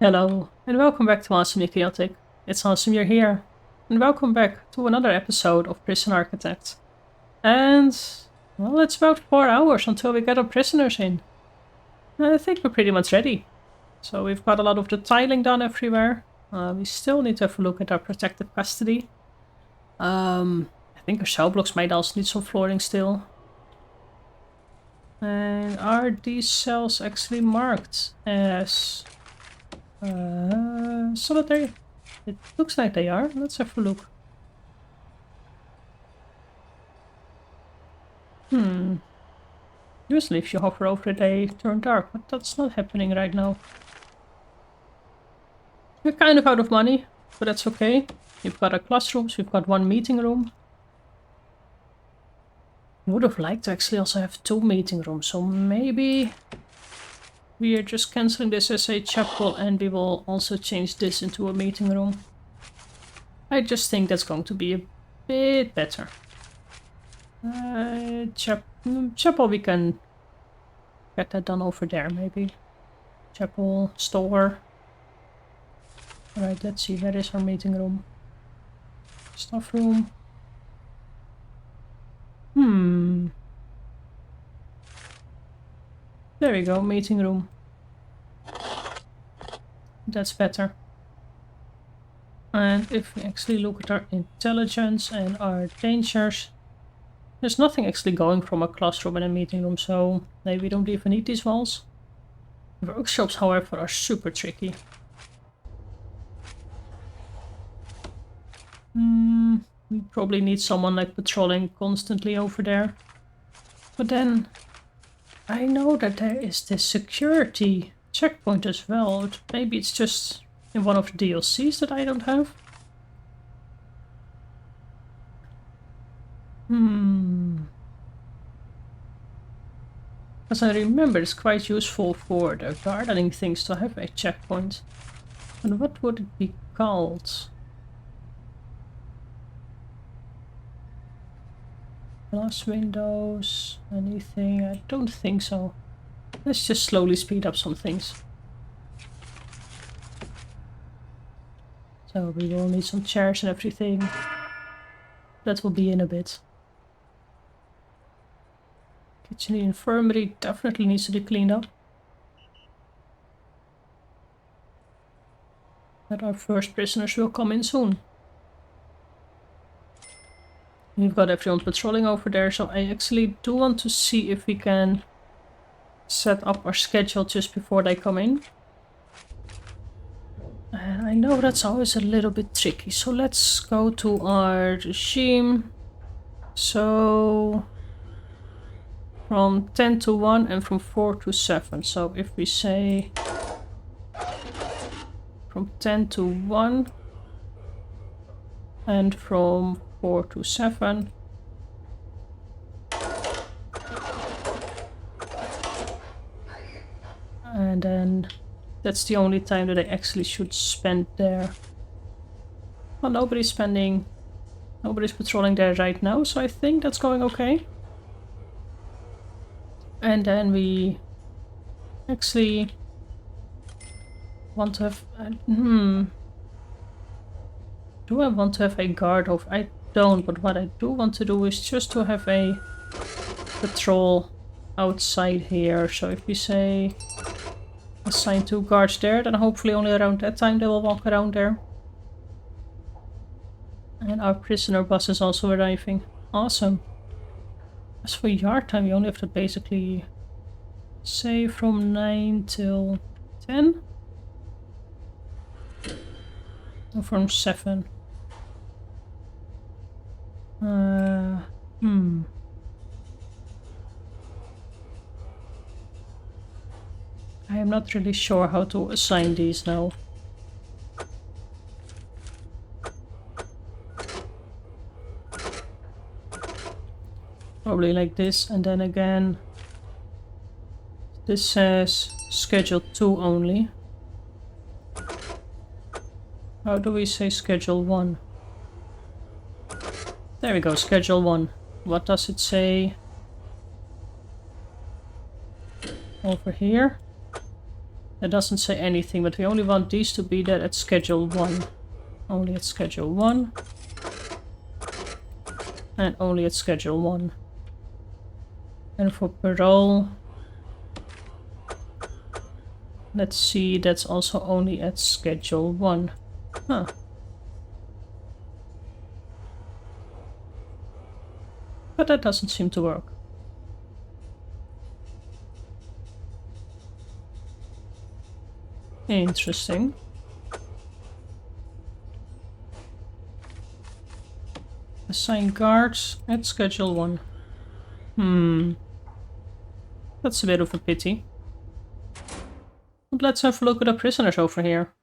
Hello, and welcome back to Awesomely Chaotic. It's awesome you're here. And welcome back to another episode of Prison Architect. And, well, it's about 4 hours until we get our prisoners in. I think we're pretty much ready. So we've got a lot of the tiling done everywhere. We still need to have a look at our protective custody. I think our cell blocks might also need some flooring still. And are these cells actually marked as solitary? It looks like they are. Let's have a look. Usually if you hover over it they turn dark, but that's not happening right now. We're kind of out of money, but that's okay. We've got our classrooms, we've got one meeting room. I would have liked to actually also have 2 meeting rooms, so maybe we are just cancelling this as a chapel and we will also change this into a meeting room. I just think that's going to be a bit better. Chapel, we can get that done over there maybe. Chapel, store. Alright, let's see, where is our meeting room? Staff room. There we go, meeting room. That's better. And if we actually look at our intelligence and our dangers, there's nothing actually going from a classroom and a meeting room, so maybe we don't even need these walls. Workshops, however, are super tricky. We probably need someone like patrolling constantly over there. But then I know that there is this security checkpoint as well. But maybe it's just in one of the DLCs that I don't have. Because I remember it's quite useful for the gardening things to have a checkpoint. And what would it be called? Glass windows, anything? I don't think so. Let's just slowly speed up some things. So we will need some chairs and everything. That will be in a bit. Kitchen and infirmary definitely needs to be cleaned up. But our first prisoners will come in soon. We've got everyone patrolling over there, so I actually do want to see if we can set up our schedule just before they come in. And I know that's always a little bit tricky, so let's go to our regime. So from 10 to 1 and from 4 to 7. So if we say from 10 to 1 and from 4 to 7. And then that's the only time that I actually should spend there. Well, nobody's patrolling there right now, so I think that's going okay. And then we actually want to have... Do I want to have a guard over? I don't, but what I do want to do is just to have a patrol outside here. So if we say assign 2 guards there, then hopefully only around that time they will walk around there. And our prisoner bus is also arriving. Awesome. As for yard time, we only have to basically say from 9 till 10. Or from 7. I am not really sure how to assign these now. Probably like this, and then again this says schedule 2 only. How do we say schedule 1? There we go, schedule 1. What does it say over here? That doesn't say anything, but we only want these to be there at schedule 1. Only at schedule 1. And only at schedule 1. And for parole, let's see, that's also only at schedule 1. Huh. But that doesn't seem to work. Interesting. Assign guards at schedule 1. That's a bit of a pity. But let's have a look at the prisoners over here.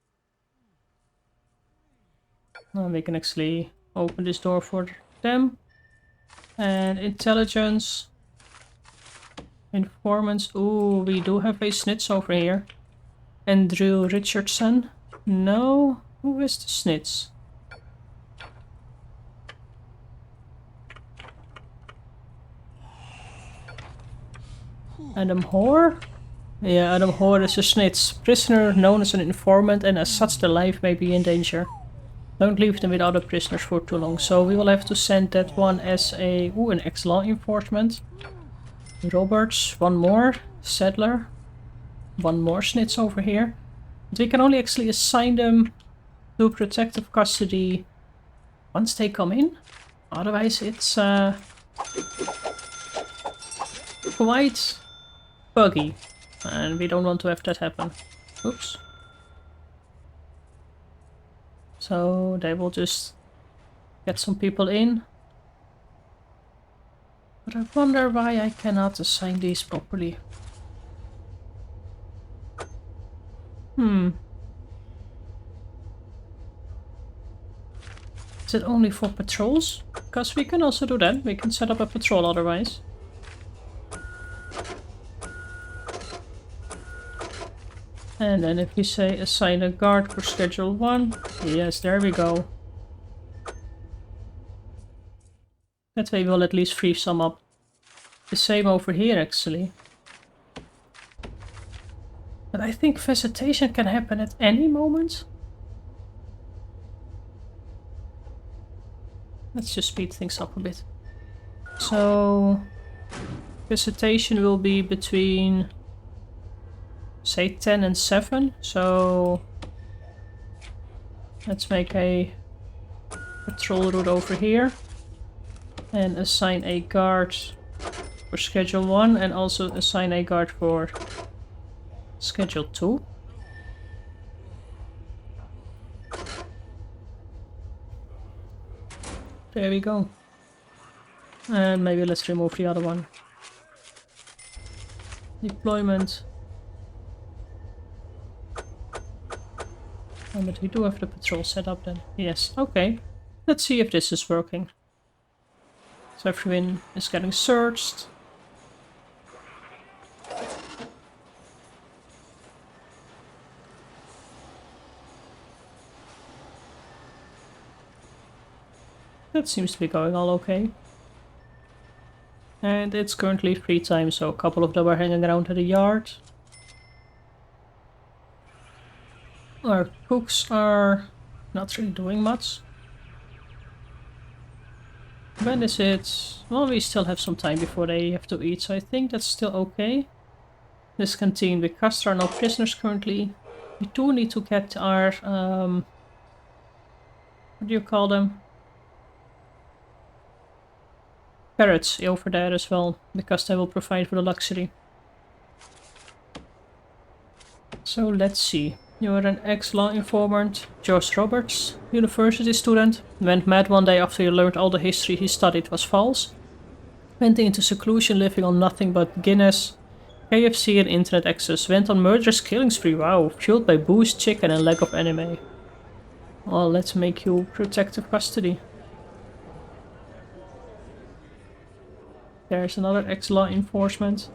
We can actually open this door for them. And intelligence. Informants. Ooh, we do have a snitch over here. Andrew Richardson. No? Who is the snitch? Adam Hoare? Yeah, Adam Hoare is a snitch. Prisoner known as an informant, and as such their life may be in danger. Don't leave them with other prisoners for too long. So we will have to send that one as a... Ooh, an ex-law enforcement. Roberts, one more. Sadler. One more snitch over here. But we can only actually assign them to protective custody once they come in. Otherwise it's quite buggy. And we don't want to have that happen. Oops. So they will just get some people in. But I wonder why I cannot assign these properly. Is it only for patrols? Because we can also do that. We can set up a patrol otherwise. And then if we say assign a guard for schedule 1. Yes, there we go. That way we'll at least free some up. The same over here actually. But I think visitation can happen at any moment. Let's just speed things up a bit. So visitation will be between, say, 10 and 7. So let's make a patrol route over here. And assign a guard for schedule 1 and also assign a guard for schedule 2. There we go. And maybe let's remove the other one. Deployment. Oh, but we do have the patrol set up then. Yes, okay. Let's see if this is working. So everyone is getting searched. That seems to be going all okay. And it's currently free time, so a couple of them are hanging around at the yard. Our cooks are not really doing much. When is it? Well, we still have some time before they have to eat, so I think that's still okay. This canteen, because there are no prisoners currently. We do need to get our, what do you call them? Parrots over there as well, because they will provide for the luxury. So let's see. You're an ex-law informant, George Roberts, university student. Went mad one day after he learned all the history he studied was false. Went into seclusion living on nothing but Guinness, KFC and internet access. Went on murderous killing spree, wow, fueled by booze, chicken and lack of anime. Well, let's make you protective custody. There's another ex-law enforcement.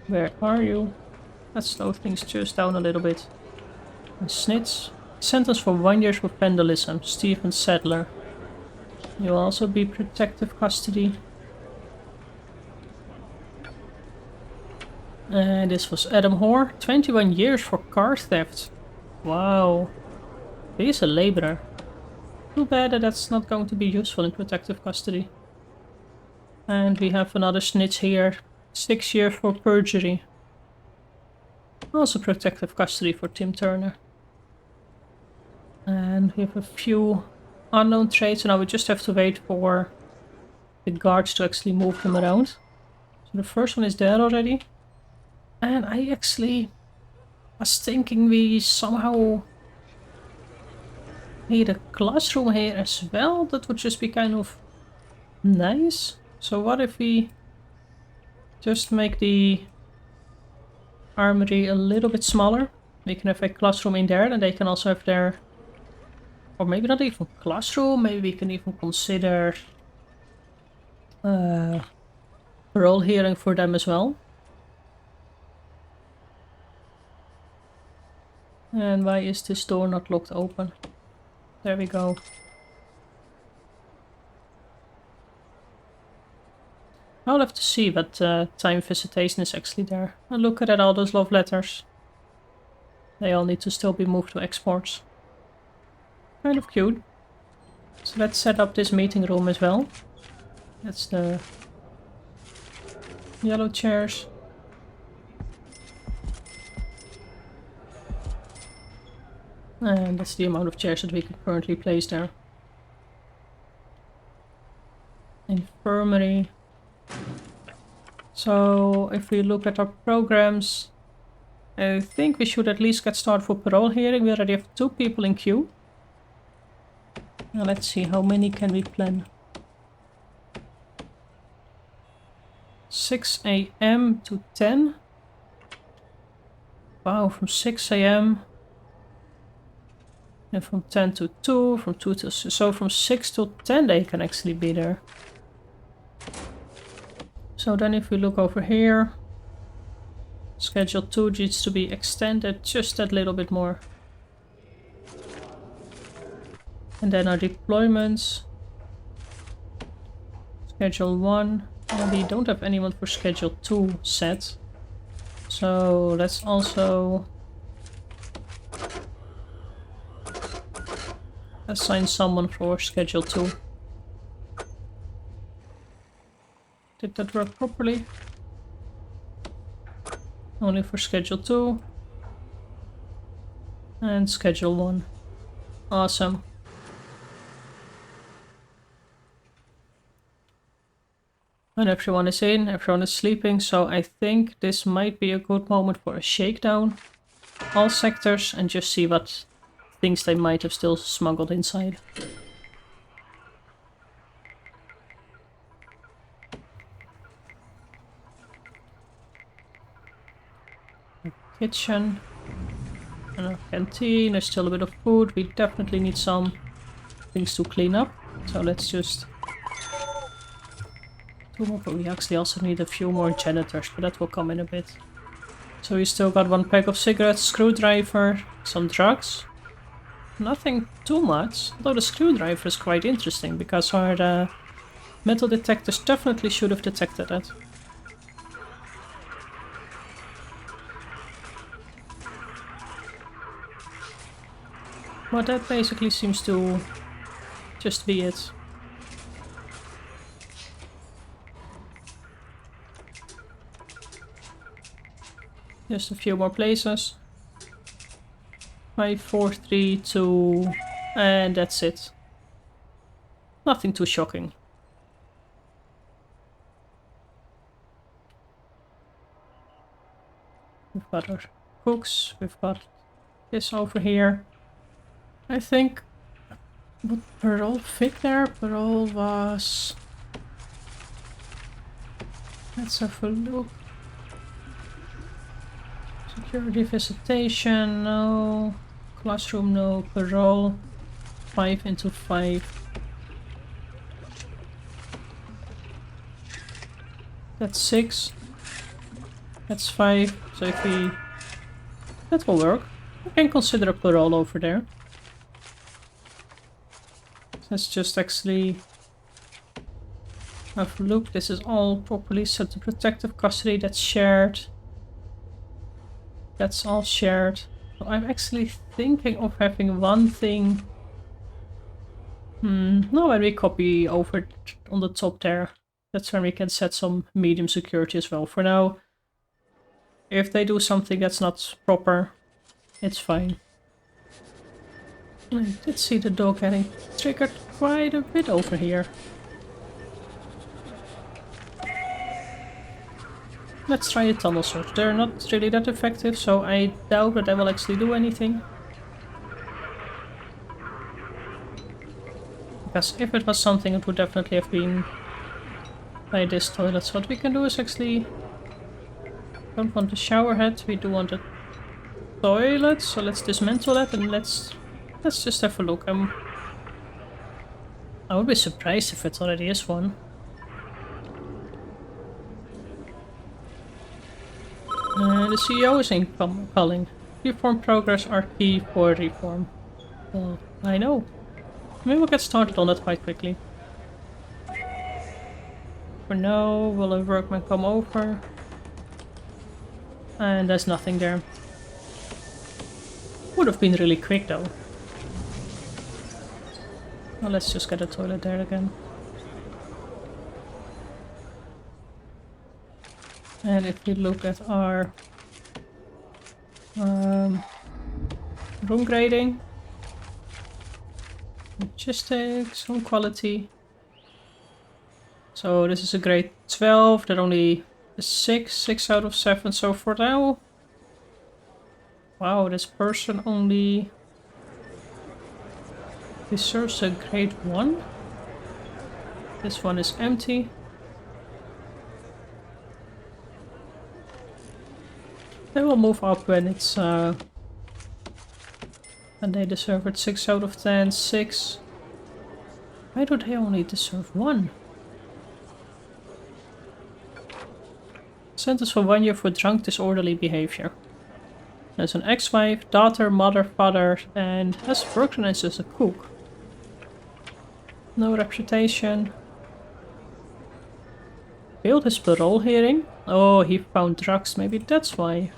Where are you? Let's slow things just down a little bit. And snitch. Sentenced for 1 year for vandalism. Stephen Sadler. You'll also be protective custody. And this was Adam Hoare, 21 years for car theft. Wow. He's a laborer. Too bad that that's not going to be useful in protective custody. And we have another snitch here. 6 years for perjury. Also protective custody for Tim Turner. And we have a few unknown traits, so now we just have to wait for the guards to actually move them around. So the first one is there already. And I actually was thinking we somehow need a classroom here as well. That would just be kind of nice. So what if we just make the armory a little bit smaller? We can have a classroom in there, and they can also have their... Or maybe not even classroom, maybe we can even consider parole hearing for them as well. And why is this door not locked open? There we go. I'll have to see what time visitation is actually there. And look at all those love letters. They all need to still be moved to exports. Kind of cute. So let's set up this meeting room as well. That's the yellow chairs. And that's the amount of chairs that we can currently place there. Infirmary. So if we look at our programs, I think we should at least get started for parole hearing. We already have 2 people in queue. Now let's see, how many can we plan? 6 AM to 10. Wow, from 6 AM. And from 10 to 2, from 2 to... So from 6 to 10 they can actually be there. So then if we look over here, Schedule 2 needs to be extended just that little bit more. And then our deployments. Schedule 1. And we don't have anyone for Schedule 2 set. So let's also assign someone for Schedule 2. Did that work properly? Only for Schedule 2. And Schedule 1. Awesome. And everyone is in, everyone is sleeping, so I think this might be a good moment for a shakedown. All sectors, and just see what things they might have still smuggled inside. Kitchen and a canteen. There's still a bit of food. We definitely need some things to clean up. So let's just... 2 more, but we actually also need a few more janitors, but that will come in a bit. So we still got 1 pack of cigarettes, screwdriver, some drugs. Nothing too much, although the screwdriver is quite interesting because our metal detectors definitely should have detected that. But that basically seems to just be it. Just a few more places. 5, 4, 3, 2, and that's it. Nothing too shocking. We've got our cooks, we've got this over here. I think... Would parole fit there? Parole was... Let's have a look. Security visitation, no. Classroom, no. Parole, 5 into 5. That's 6. That's 5. So if we... That will work. We can consider a parole over there. Let's just actually have a look. This is all properly set to protective custody. That's shared. That's all shared. So I'm actually thinking of having one thing. No, when we copy over on the top there, that's when we can set some medium security as well. For now, if they do something that's not proper, it's fine. I did see the dog getting triggered quite a bit over here. Let's try a tunnel search. They're not really that effective, so I doubt that they will actually do anything. Because if it was something, it would definitely have been by this toilet. So what we can do is actually... don't want the shower head, we do want a toilet. So let's dismantle that and let's just have a look. I would be surprised if it already is one. The CEO is calling. Reform progress are key for reform. Well, I know. Maybe we'll get started on that quite quickly. For now, will a workman come over? And there's nothing there. Would have been really quick though. Well, let's just get a toilet there again. And if we look at our room grading, logistics, home quality. So this is a grade 12, that only is 6 out of 7. So for now, wow, this person only deserves a grade 1. This one is empty. They will move up when it's and they deserve it 6 out of 10, 6. Why do they only deserve 1? Sentence for 1 year for drunk disorderly behavior. There's an ex-wife, daughter, mother, father, and has worked as a cook. No reputation. Failed his parole hearing. Oh, he found drugs, maybe that's why.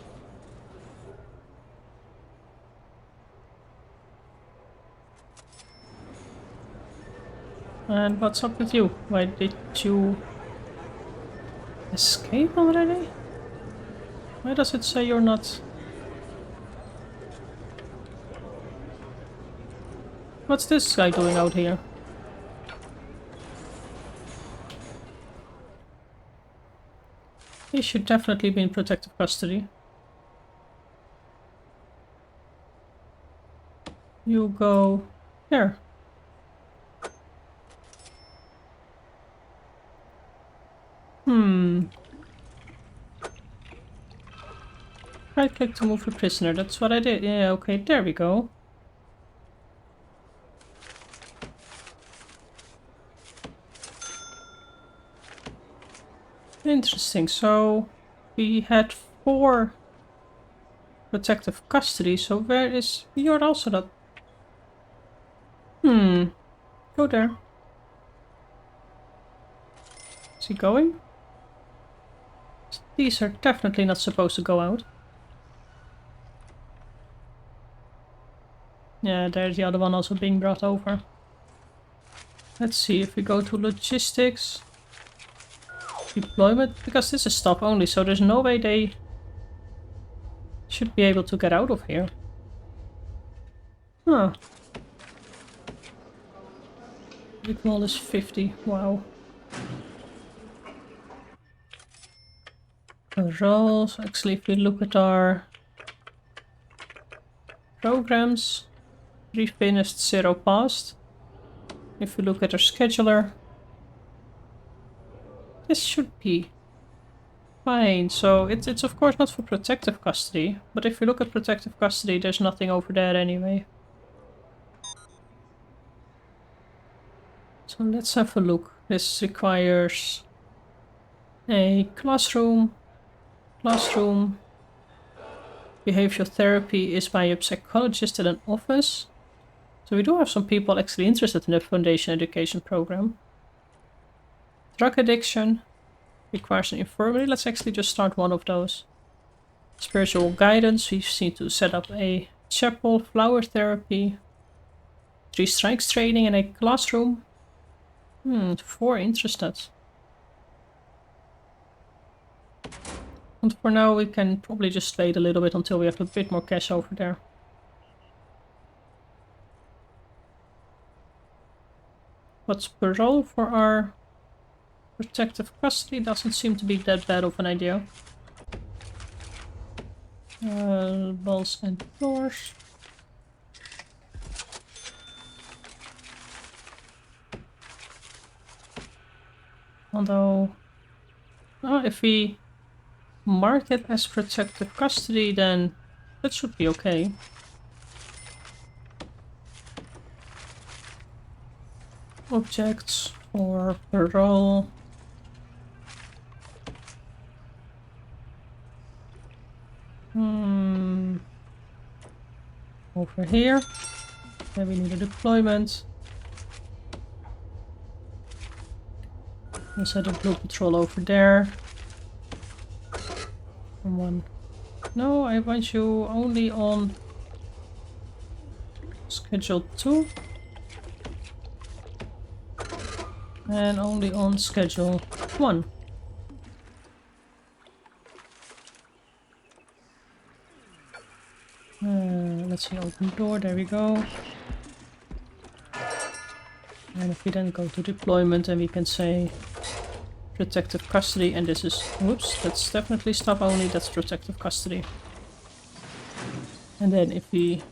And what's up with you? Why did you escape already? Why does it say you're not? What's this guy doing out here? He should definitely be in protective custody. You go here. Right click to move the prisoner. That's what I did. Yeah, okay, there we go. Interesting. So we had 4 protective custody. So where is... You're also not... Go there. Is he going? These are definitely not supposed to go out. Yeah, there's the other one also being brought over. Let's see if we go to logistics. Deployment, because this is stop only, so there's no way they should be able to get out of here. Huh. Recall is 50, wow. Roles, actually if we look at our programs, 3 finished, 0 passed. If we look at our scheduler, this should be fine. So it's of course not for protective custody, but if we look at protective custody, there's nothing over there anyway. So let's have a look. This requires a classroom. Behavioral therapy is by a psychologist at an office. So we do have some people actually interested in the foundation education program. Drug addiction requires an infirmary. Let's actually just start one of those. Spiritual guidance. We need to set up a chapel, flower therapy, 3 strikes training, and a classroom. 4 interested. And for now we can probably just wait a little bit until we have a bit more cash over there. But parole for our protective custody doesn't seem to be that bad of an idea. Balls and doors. Although, if we mark it as protective custody, then that should be okay. Objects for parole. Over here. Then we need a deployment. We'll set a blue patrol over there. And one. No, I want you only on schedule 2. And only on schedule 1. Let's see, open door, there we go. And if we then go to deployment, then we can say protective custody, and this is, whoops, that's definitely staff only, that's protective custody. And then if we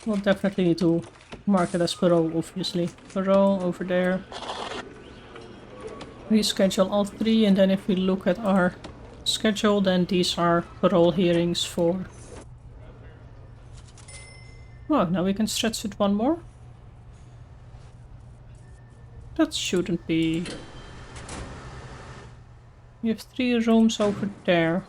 we'll definitely need to mark it as parole, obviously. Parole over there. Reschedule all 3, and then if we look at our schedule, then these are parole hearings for... Oh, now we can stretch it 1 more. That shouldn't be... We have 3 rooms over there.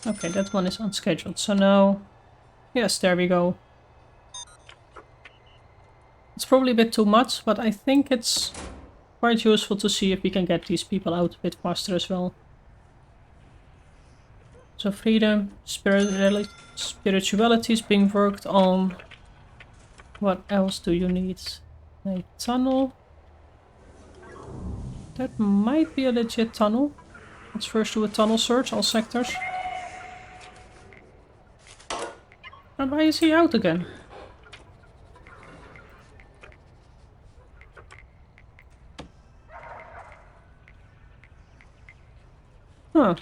Okay, that one is unscheduled, so now... Yes, there we go. It's probably a bit too much, but I think it's quite useful to see if we can get these people out a bit faster as well. So freedom, spirituality is being worked on. What else do you need? A tunnel. That might be a legit tunnel. Let's first do a tunnel search, all sectors. And why is he out again? Huh.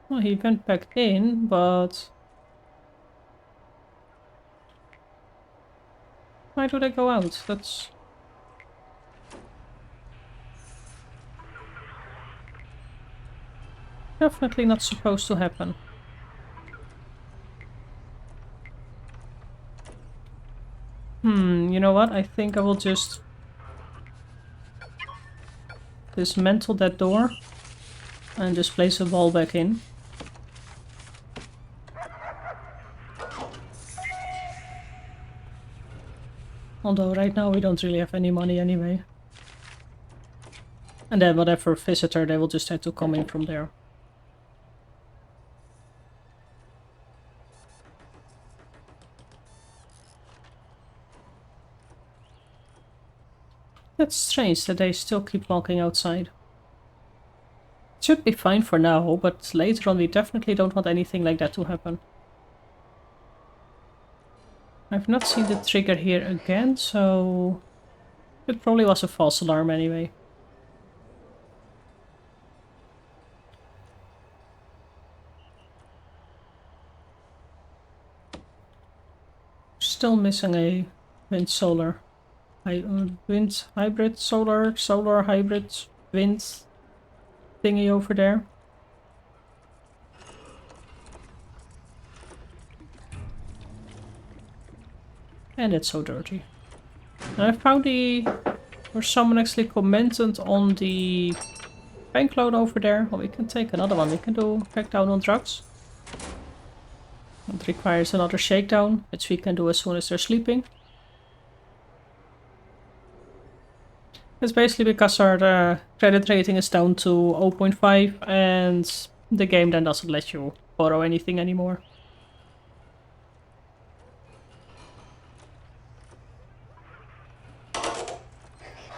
Well, he went back in, but... Why do they go out? That's... definitely not supposed to happen. You know what? I think I will just... dismantle that door and just place a wall back in. Although right now we don't really have any money anyway. And then whatever visitor, they will just have to come in from there. That's strange that they still keep walking outside. It should be fine for now, but later on we definitely don't want anything like that to happen. I've not seen the trigger here again, so... It probably was a false alarm anyway. Still missing a wind solar. Wind hybrid solar hybrid wind thingy over there. And it's so dirty. And I found where someone actually commented on the bank loan over there. Well, we can take another one. We can do crackdown on drugs. That requires another shakedown, which we can do as soon as they're sleeping. It's basically because our credit rating is down to 0.5 and the game then doesn't let you borrow anything anymore.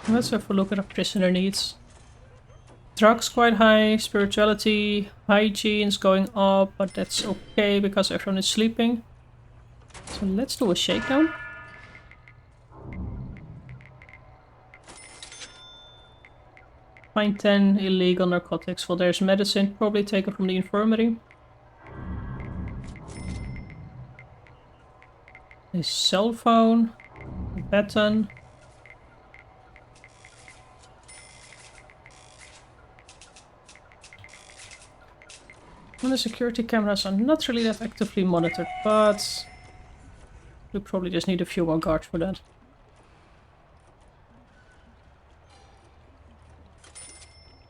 Let's have a look at our prisoner needs. Drugs quite high, spirituality, hygiene's going up, but that's okay because everyone is sleeping. So let's do a shakedown. Find 10 illegal narcotics. Well, there's medicine, probably taken from the infirmary. A cell phone, a baton. And the security cameras are not really that actively monitored, but we probably just need a few more guards for that.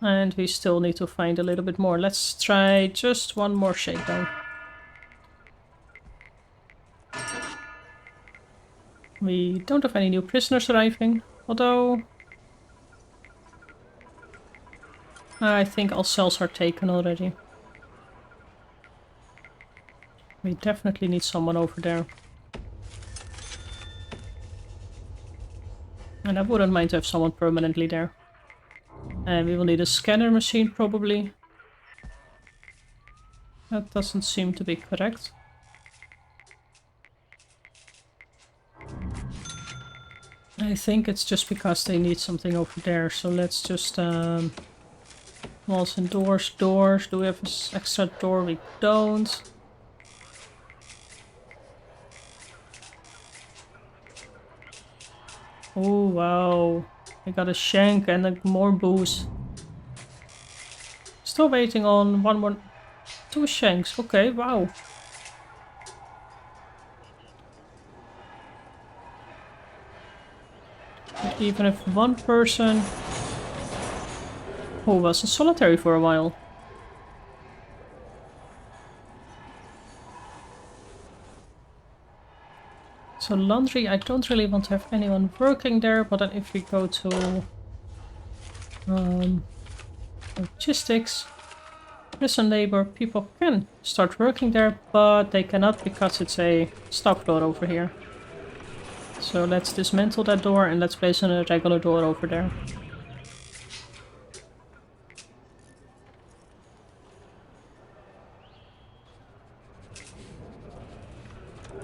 And we still need to find a little bit more. Let's try just one more shakedown. We don't have any new prisoners arriving, although I think all cells are taken already. We definitely need someone over there. And I wouldn't mind to have someone permanently there. And we will need a scanner machine probably. That doesn't seem to be correct. I think it's just because they need something over there. So let's just walls and doors. Doors. Do we have an extra door? We don't. Oh wow. I got a shank and more booze. Still waiting on one more. 2 shanks. Okay, wow. Even if one person who was in solitary for a while. So laundry, I don't really want to have anyone working there, but then if we go to logistics, prison labor, people can start working there, but they cannot because it's a stock door over here. So let's dismantle that door and let's place a regular door over there.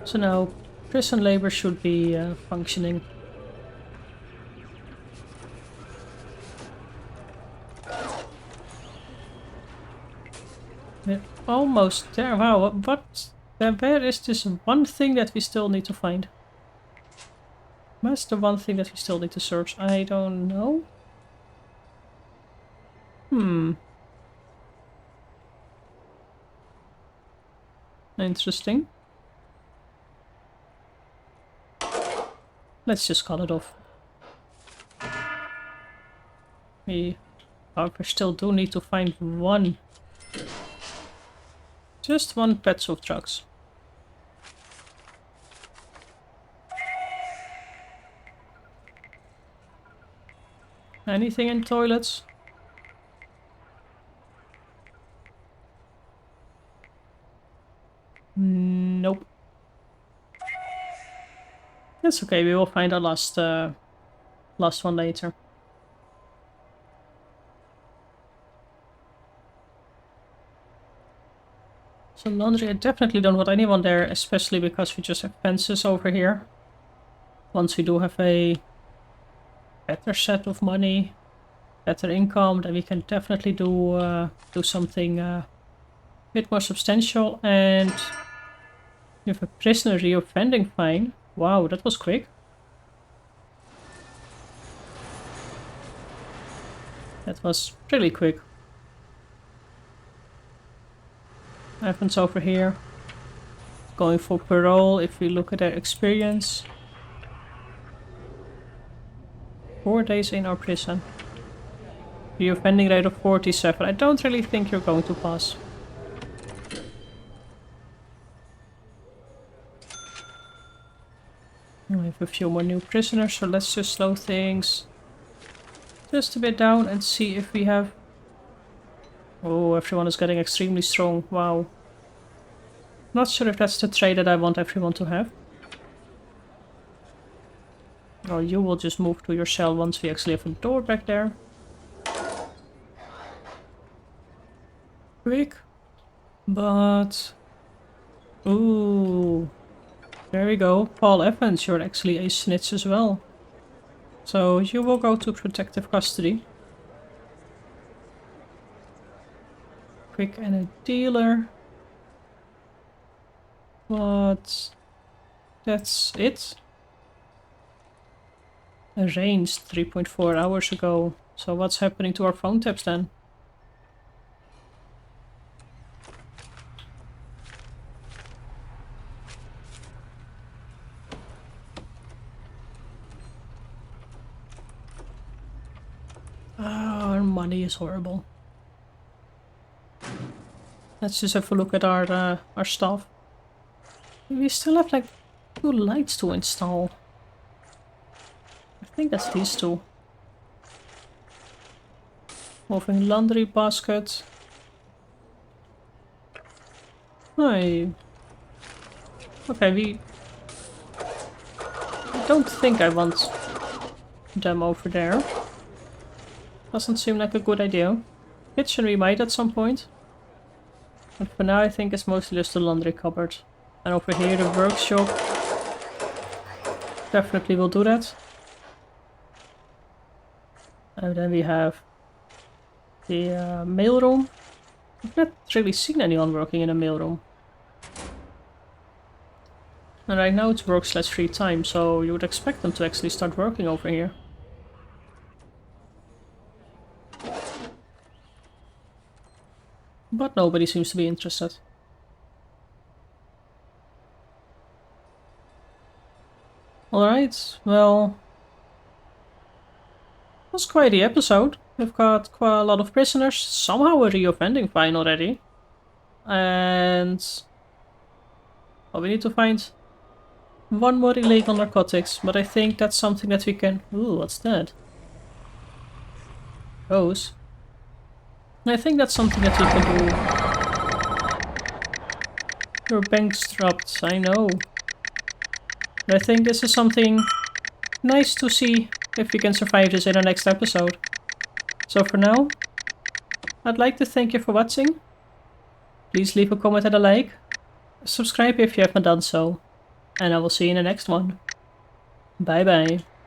So now prison labor should be functioning. We're almost there. Wow, what? Where is this one thing that we still need to find? Where's the one thing that we still need to search? I don't know. Interesting. Let's just call it off. We, however, still do need to find one. Just one patch of drugs. Anything in toilets? Nope. That's okay, we will find our last one later. So laundry, I definitely don't want anyone there, especially because we just have fences over here. Once we do have a better set of money, better income, then we can definitely do something a bit more substantial. And we have a prisoner reoffending fine. Wow, that was quick. That was really quick. Evans over here. Going for parole if we look at their experience. 4 days in our prison. Reoffending rate of 47. I don't really think you're going to pass. I have a few more new prisoners, so let's just slow things just a bit down and see if we have... Oh, everyone is getting extremely strong. Wow. Not sure if that's the trait that I want everyone to have. Or you will just move to your cell once we actually have a door back there. Quick. But... Ooh. There we go. Paul Evans, you're actually a snitch as well. So you will go to protective custody. Quick and a dealer. But... That's it. Arranged 3.4 hours ago. So what's happening to our phone taps then? Our money is horrible. Let's just have a look at our stuff. We still have like 2 lights to install. I think that's these 2. Moving laundry basket. Okay, I don't think I want them over there. Doesn't seem like a good idea. Kitchen we might at some point. But for now I think it's mostly just the laundry cupboard. And over here the workshop. Definitely will do that. And then we have the mailroom. I've not really seen anyone working in a mailroom. And right now it's work/free time, so you would expect them to actually start working over here. But nobody seems to be interested. Alright, well... That's quite the episode. We've got quite a lot of prisoners. Somehow a reoffending fine already. And... Well, we need to find 1 more illegal narcotics, but I think that's something that we can... Ooh, what's that? Those. I think that's something that we can do. Your bank's dropped, I know. But I think this is something nice to see if we can survive this in the next episode. So for now, I'd like to thank you for watching. Please leave a comment and a like. Subscribe if you haven't done so. And I will see you in the next one. Bye bye.